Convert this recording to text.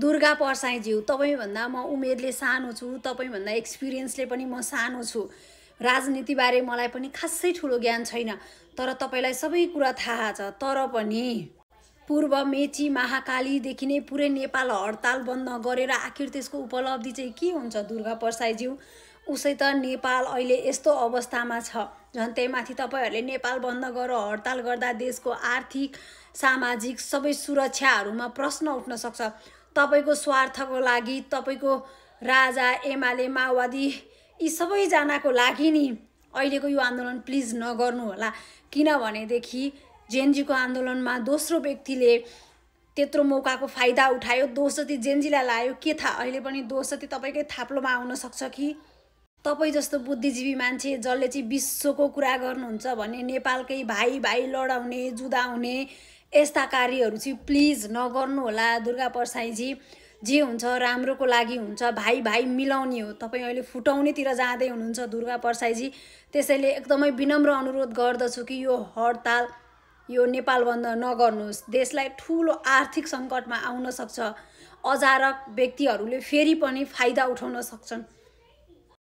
दुर्गा परसाईज्यू, तपाईभन्दा म उमेरले सानो छु, तपाईभन्दा एक्सपिरियन्सले पनि म सानो छु, राजनीतिबारे मलाई पनि खासै ठुलो ज्ञान छैन, तर तपाईलाई सबै कुरा थाहा छ। तर पनि पूर्व मेची महाकालीदेखि नै पुरै नेपाल हडताल बन्द गरेर आखिर त्यसको उपलब्धि चाहिँ के हुन्छ दुर्गा परसाईज्यू? उसै त नेपाल अहिले यस्तो अवस्थामा छ, झन् त्यहीमाथि तपाईहरूले नेपाल बन्द गरेर हडताल गर्दा देशको आर्थिक सामाजिक सबै सुरक्षाहरूमा प्रश्न उठ्न सक्छ। तपाईको स्वार्थको लागि, तपाईको राजा एमाले माओवादी यी सबैजनाको लागि नि अहिलेको यो आन्दोलन प्लिज नगर्नु होला। किनभनेदेखि जेनजीको आन्दोलनमा दोस्रो व्यक्तिले त्यत्रो मौकाको फाइदा उठायो, दोष जति जेनजीलाई लाग्यो, के थाहा अहिले पनि दोष जति तपाईँकै थाप्लोमा आउन सक्छ कि? तपाईँ जस्तो बुद्धिजीवी मान्छे जसले चाहिँ विश्वको कुरा गर्नुहुन्छ भने नेपालकै भाइ भाइ लडाउने जुधाउने यस्ता कार्यहरू चाहिँ प्लिज नगर्नु होला दुर्गा परसाईजी। जे हुन्छ राम्रोको लागि हुन्छ, भाइ भाइ मिलाउने हो। तपाईँ अहिले फुटाउनेतिर जाँदै हुनुहुन्छ दुर्गा परसाईजी। त्यसैले एकदमै विनम्र अनुरोध गर्दछु कि यो हडताल, यो नेपाल बन्द नगर्नुहोस्। देशलाई ठुलो आर्थिक सङ्कटमा आउन सक्छ, अजारक व्यक्तिहरूले फेरि पनि फाइदा उठाउन सक्छन्।